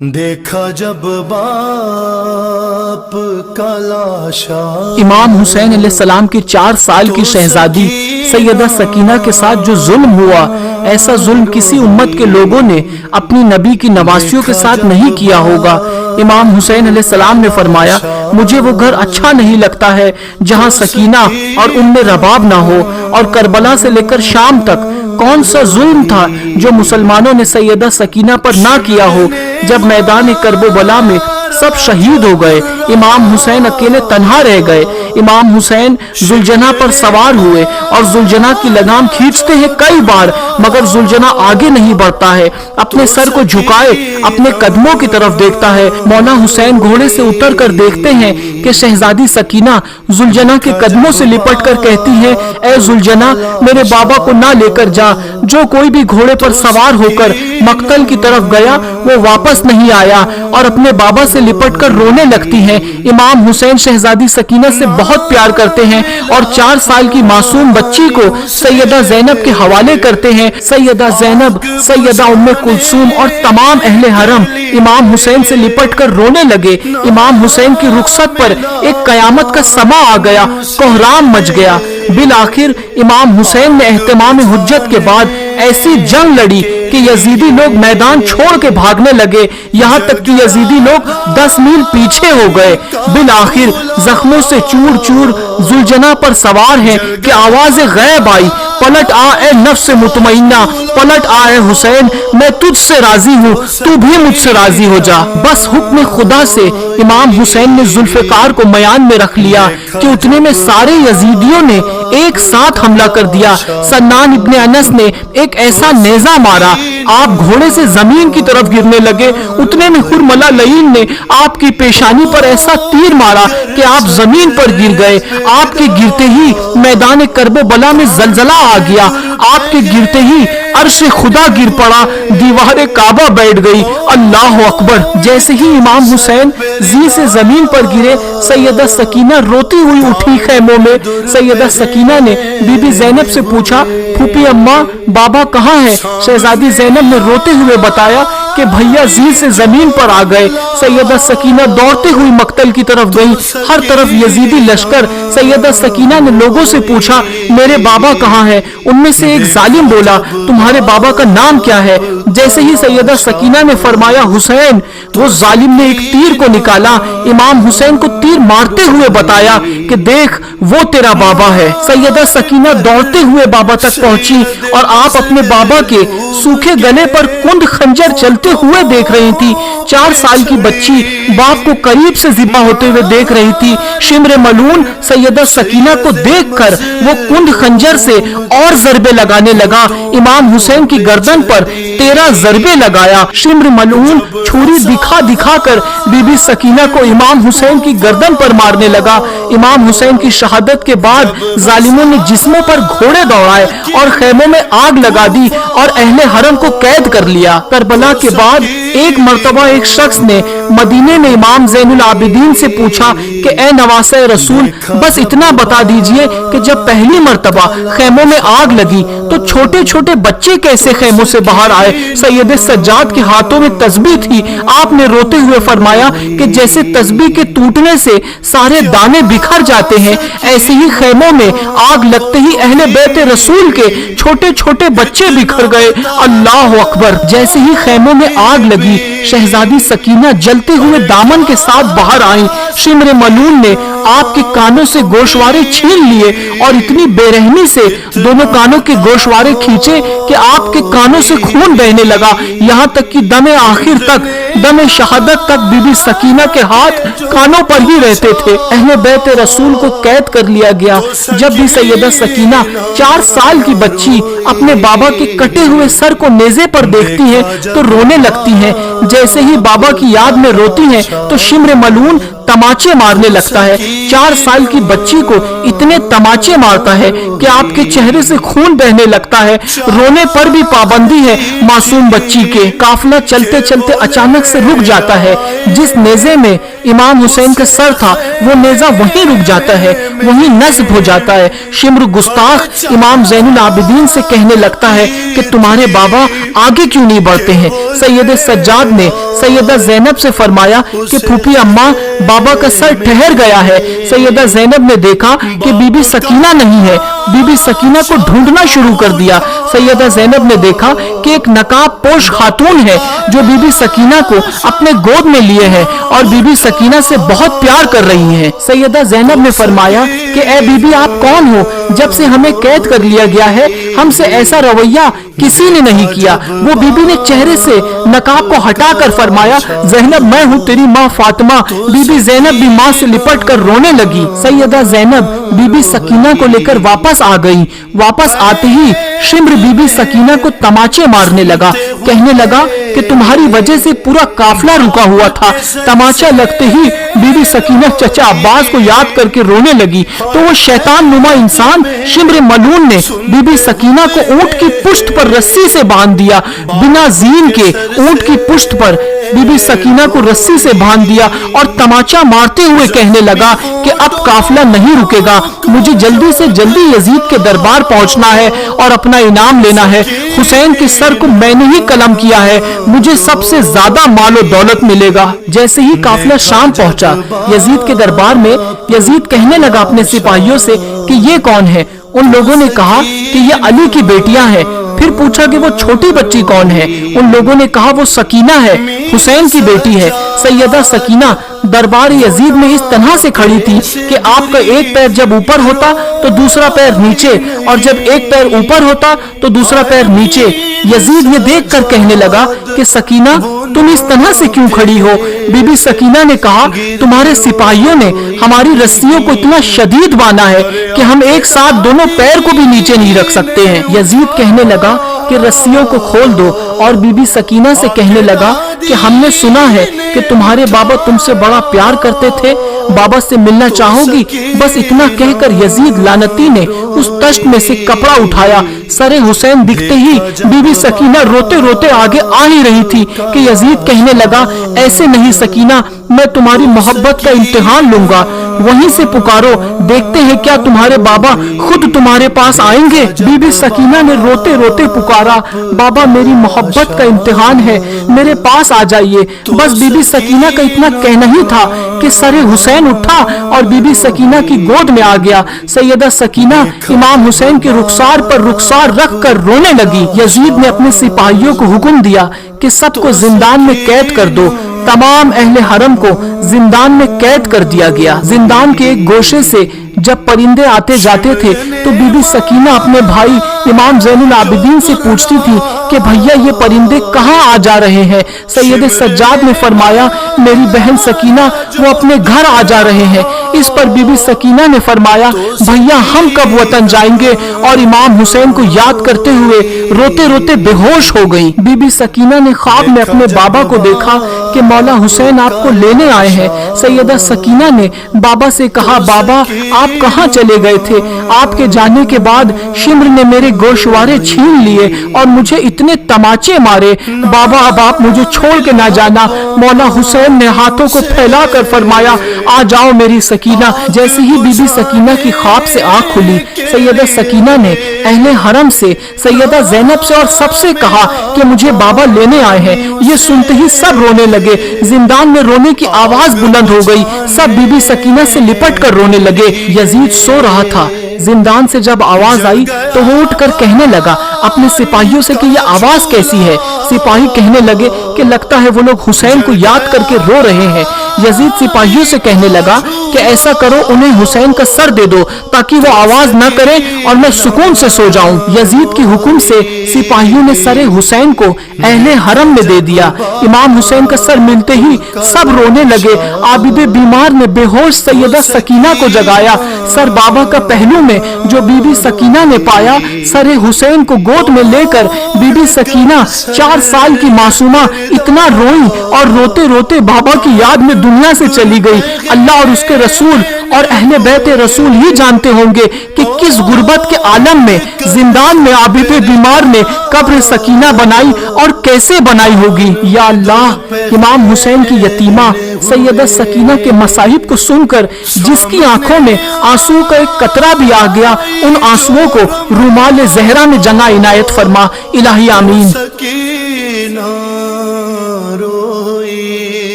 دیکھا جب باپ کا لاشا امام حسین علیہ السلام کی 4 سال کی شہزادی سیدہ سکینہ کے ساتھ جو ظلم ہوا، ایسا ظلم کسی امت کے لوگوں نے اپنی نبی کی نواسیوں کے ساتھ نہیں کیا ہوگا۔ امام حسین علیہ السلام نے فرمایا، مجھے وہ گھر اچھا نہیں لگتا ہے جہاں سکینہ اور ام رباب نہ ہو، اور کربلا سے لے کر شام تک کون سا ظلم تھا جو مسلمانوں نے سیدہ سکینہ پر نہ کیا ہو۔ جب میدان کرب و بلا میں سب شہید ہو گئے، امام حسین اکیلے تنہا رہ گئے۔ امام حسین ذوالجناح پر سوار ہوئے اور ذوالجناح کی لگام کھینچتے ہیں کئی بار، مگر ذوالجناح آگے نہیں بڑھتا ہے، اپنے سر کو جھکائے اپنے قدموں کی طرف دیکھتا ہے۔ مولا حسین گھوڑے سے اتر کر دیکھتے ہیں کہ شہزادی سکینہ ذوالجناح کے قدموں سے لپٹ کر کہتی ہے، اے ذوالجناح، میرے بابا کو نہ لے کر جا۔ جو کوئی بھی گھوڑے پر سوار ہو کر مقتل کی طرف گیا وہ واپس نہیں آیا، اور اپنے بابا سے لپٹ کر رونے لگتی ہیں۔ امام حسین شہزادی سکینہ سے بہت پیار کرتے ہیں اور 4 سال کی معصوم بچی کو سیدہ زینب کے حوالے کرتے ہیں۔ سیدہ زینب، سیدہ ام کلثوم اور تمام اہل حرم امام حسین سے لپٹ کر رونے لگے۔ امام حسین کی رخصت پر ایک قیامت کا سما آ گیا، کوہرام مچ گیا۔ بالآخر امام حسین نے اہتمام حجت کے بعد ایسی جنگ لڑی کہ یزیدی لوگ میدان چھوڑ کے بھاگنے لگے، یہاں تک کہ یزیدی لوگ 10 میل پیچھے ہو گئے۔ بالآخر زخموں سے چور چور ذوالجناح پر سوار ہیں کہ آواز غیب آئی، پلٹ آ اے نفس مطمئنہ، پلٹ آ اے حسین، میں تجھ سے راضی ہوں، تو بھی مجھ سے راضی ہو جا۔ بس حکم خدا سے امام حسین نے ذوالفقار کو میان میں رکھ لیا کہ اتنے میں سارے یزیدیوں نے ایک ساتھ حملہ کر دیا۔ سنان ابن انس نے ایک ایسا نیزہ مارا، آپ گھوڑے سے زمین کی طرف گرنے لگے۔ اتنے میں حرملہ لعین نے آپ کی پیشانی پر ایسا تیر مارا کہ آپ زمین پر گر گئے۔ آپ کے گرتے ہی میدان کرب و بلا میں زلزلہ آ گیا، آپ کے گرتے ہی عرش خدا گر پڑا، دیوار کعبہ بیٹھ گئی۔ اللہ اکبر! جیسے ہی امام حسین زی سے زمین پر گرے، سیدہ سکینہ روتی ہوئی اٹھی خیموں میں۔ سیدہ سکینہ نے بی بی زینب سے پوچھا، پھوپھی اماں، بابا کہاں ہے؟ شہزادی زینب نے روتے ہوئے بتایا کہ بھیا زی سے زمین پر آ گئے۔ سیدہ سکینہ دوڑتے ہوئی مقتل کی طرف گئی، ہر طرف یزیدی لشکر۔ سیدہ سکینہ نے لوگوں سے پوچھا، میرے بابا کہاں ہے؟ ان میں سے ایک ظالم بولا، تمہارے بابا کا نام کیا ہے؟ جیسے ہی سیدہ سکینہ نے فرمایا حسین، وہ ظالم نے ایک تیر کو نکالا، امام حسین کو تیر مارتے ہوئے بتایا کہ دیکھ وہ تیرا بابا ہے۔ سیدہ سکینہ دوڑتے ہوئے بابا تک پہنچی اور آپ اپنے بابا کے سوکھے گلے پر کند خنجر چلتے ہوئے دیکھ رہی تھی۔ 4 سال کی بچی باپ کو قریب سے ذبح ہوتے ہوئے دیکھ رہی تھی۔ شمر ملعون سیدہ سکینہ کو دیکھ کر وہ کند خنجر سے اور ضربے لگانے لگا۔ امام حسین کی گردن پر 13 ضربے لگایا۔ شمر ملعون چھری دکھا دکھا کر بی بی سکینہ کو امام حسین کی گردن پر مارنے لگا۔ امام حسین کی شہادت کے بعد ظالموں نے جسموں پر گھوڑے دوڑائے اور خیموں میں آگ لگا دی اور اہل حرم کو قید کر لیا۔ کربلا کے بعد ایک مرتبہ ایک شخص نے مدینے میں امام زین العابدین سے پوچھا کہ اے نواسہ رسول، بس اتنا بتا دیجئے کہ جب پہلی مرتبہ خیموں میں آگ لگی تو چھوٹے چھوٹے بچے کیسے خیموں سے باہر آئے؟ سید سجاد کے ہاتھوں میں تسبیح تھی۔ آپ نے روتے ہوئے فرمایا کہ جیسے تسبیح کے ٹوٹنے سے سارے دانے بکھر جاتے ہیں، ایسے ہی خیموں میں آگ لگتے ہی اہل بیت رسول کے چھوٹے چھوٹے بچے بکھر گئے۔ اللہ اکبر! جیسے ہی خیموں میں آگ لگی، شہزادی سکینہ جلتے ہوئے دامن کے ساتھ باہر آئیں۔ شمر ملعون نے آپ کے کانوں سے گوشوارے چھین لیے اور اتنی بے رحمی سے دونوں کانوں کے گوشوارے کھینچے کہ آپ کے کانوں سے خون بہنے لگا، یہاں تک کہ دم آخر تک، دم شہادت تک بی بی سکینہ کے ہاتھ کانوں پر ہی رہتے تھے۔ اہل بیت رسول کو قید کر لیا گیا۔ جب بھی سیدہ سکینہ 4 سال کی بچی اپنے بابا کے کٹے ہوئے سر کو نیزے پر دیکھتی ہیں تو رونے لگتی ہیں۔ جیسے ہی بابا کی یاد میں روتی ہیں تو شمر ملعون تماچے مارنے لگتا ہے۔ 4 سال کی بچی کو اتنے تماچے مارتا ہے کہ آپ کے چہرے سے خون بہنے لگتا ہے۔ رونے پر بھی پابندی ہے معصوم بچی کے۔ قافلہ چلتے چلتے اچانک سے رک جاتا ہے۔ جس نیزے میں امام حسین کا سر تھا وہ نیزہ وہیں رک جاتا ہے، وہیں نصب ہو جاتا ہے۔ شمر گستاخ امام زین العابدین سے کہنے لگتا ہے کہ تمہارے بابا آگے کیوں نہیں بڑھتے ہیں؟ سید سجاد نے सैयदा ज़ैनब से फरमाया कि फूफी अम्मा, बाबा का सर ठहर गया है। सैयदा ज़ैनब ने देखा कि बीबी सकीना नहीं है। बीबी सकीना को ढूंढना शुरू कर दिया। सैयदा ज़ैनब ने देखा कि एक नकाब पोश खातून है जो बीबी सकीना को अपने गोद में लिए है और बीबी सकीना से बहुत प्यार कर रही है। सैयदा ज़ैनब ने फरमाया कि ए बीबी, आप कौन हो? जब से हमें कैद कर लिया गया है हमसे ऐसा रवैया किसी ने नहीं किया। वो बीबी ने चेहरे से नकाब को हटाकर फरमाया, ज़ैनब, मैं हूँ तेरी माँ फातिमा। बीबी ज़ैनब भी माँ से लिपट कर रोने लगी। सैयदा ज़ैनब बीबी सकीना को लेकर वापस आ गई। वापस आते ही शिम्र बीबी सकीना को तमाचे मारने लगा। कहने लगा कि तुम्हारी वजह से पूरा काफिला रुका हुआ था। तमाचा लगते ही बीबी सकीना चचा अब्बास को याद करके रोने लगी तो वो शैतान नुमा इंसान शिम्र मलून ने बीबी सकीना को ऊंट की पुश्त पर रस्सी से बांध दिया। बिना जीन के ऊंट की पुश्त पर बीबी सकीना को रस्सी से बांध दिया और तमाचा मारते हुए कहने लगा कि अब काफिला नहीं रुकेगा, मुझे जल्दी से जल्दी यजीद के दरबार पहुंचना है और अपना इनाम लेना है। हुसैन के सर को मैंने ही कलम किया है, मुझे सबसे ज्यादा मालो दौलत मिलेगा। जैसे ही काफिला शाम पहुंचा यजीद के दरबार में, यजीद कहने लगा अपने सिपाहियों से कि ये कौन है? उन लोगों ने कहा कि ये अली की बेटियां हैं। फिर पूछा कि वो छोटी बच्ची कौन है? उन लोगों ने कहा वो सकीना है, हुसैन की बेटी है। सैयदा सकीना दरबार यजीद में इस तरह से खड़ी थी कि आपका एक पैर जब ऊपर होता तो दूसरा पैर नीचे, और जब एक पैर ऊपर होता तो दूसरा पैर नीचे। यजीद ये देखकर कहने लगा कि सकीना, तुम इस तरह से क्यों खड़ी हो? बीबी सकीना ने कहा, तुम्हारे सिपाहियों ने हमारी रस्सियों को इतना शदीद बांधा है कि हम एक साथ दोनों पैर को भी नीचे नहीं रख सकते हैं। यजीद कहने लगा कि रस्सियों को खोल दो और बीबी सकीना से कहने लगा कि हमने सुना है कि तुम्हारे बाबा तुमसे बड़ा प्यार करते थे, बाबा से मिलना चाहोगी? बस इतना कहकर यजीद लानती ने उस तश्त में से कपड़ा उठाया। सरे हुसैन दिखते ही बीबी सकीना रोते रोते आगे आ ही रही थी कि यजीद कहने लगा, ऐसे नहीं सकीना, मैं तुम्हारी मोहब्बत का इम्तिहान लूंगा, वहीं से पुकारो, देखते हैं क्या तुम्हारे बाबा खुद तुम्हारे पास आएंगे। बीबी सकीना ने रोते रोते पुकारा, बाबा मेरी मोहब्बत का इम्तिहान है, मेरे पास आ जाइए। बस बीबी सकीना का इतना कहना ही था कि सरे हुसैन उठा और बीबी सकीना की गोद में आ गया। सैयदा सकीना इमाम हुसैन के रुखसार पर रुखसार रख कर रोने लगी। यजीद ने अपने सिपाहियों को हुक्म दिया कि सबको जिंदान में कैद कर दो। तमाम अहले हरम को जिंदान में कैद कर दिया गया। जिंदान के एक गोशे से जब परिंदे आते जाते थे तो बीबी सकीना अपने भाई इमाम ज़ैनुल आबिदीन से पूछती थी कि भैया ये परिंदे कहाँ आ जा रहे हैं? सैयद सज्जाद ने फरमाया, मेरी बहन सकीना, वो अपने घर आ जा रहे हैं। इस पर बीबी सकीना ने फरमाया, भैया हम कब वतन जाएंगे? और इमाम हुसैन को याद करते हुए रोते रोते बेहोश हो गई। बीबी सकीना ने ख्वाब में अपने बाबा को देखा कि मौला हुसैन आपको लेने आए हैं। सैयदा सकीना ने बाबा से कहा, बाबा आप कहाँ चले गए थे? आपके जाने के बाद शिम्र ने मेरे गोशवारे छीन लिए और मुझे इतने तमाचे मारे। बाबा अब आप मुझे छोड़ के ना जाना। मौला हुसैन ने हाथों को फैलाकर फरमाया, आ जाओ मेरी सकीना। जैसे ही बीबी सकीना की ख्वाब से आंख खुली, सैयदा सकीना ने अहले हरम से, सैयदा ज़ैनब से और सबसे कहा कि मुझे बाबा लेने आए हैं। ये सुनते ही सब रोने लगे। जिंदान में रोने की आवाज बुलंद हो गई। सब बीबी सकीना से लिपट कर रोने लगे। यजीद सो रहा था। जिंदान से जब आवाज आई तो वो उठकर कहने लगा अपने सिपाहियों से कि ये आवाज कैसी है? सिपाही कहने लगे कि लगता है वो लोग हुसैन को याद करके रो रहे हैं। यजीद सिपाहियों से कहने लगा कि ऐसा करो, उन्हें हुसैन का सर दे दो ताकि वो आवाज न करे और मैं सुकून से सो जाऊं। यजीद की हुक्म से सिपाहियों ने सरे हुसैन को अहले हरम में दे दिया। इमाम हुसैन का सर मिलते ही सब रोने लगे। आबिदे बीमार ने बेहोश सैयदा सकीना को जगाया। सर बाबा का पहलू में जो बीबी सकीना ने पाया, सरे हुसैन को गोद में लेकर बीबी सकीना 4 साल की मासूमा इतना रोई और रोते रोते बाबा की याद में दुनिया से चली गई। अल्लाह और उसके रसूल और अहले बैत रसूल ही जानते होंगे कि किस गुर्बत के आलम में जिंदान में आबिद बीमार ने कब्र सकीना बनाई और कैसे बनाई होगी। या अल्लाह, इमाम हुसैन की यतीमा सैयदा सकीना के मसाहिब को सुनकर जिसकी आंखों में आंसू का एक कतरा भी आ गया, उन आंसुओं को रुमाल ज़हरा में जगह इनायत फरमा। इलाही आमीन।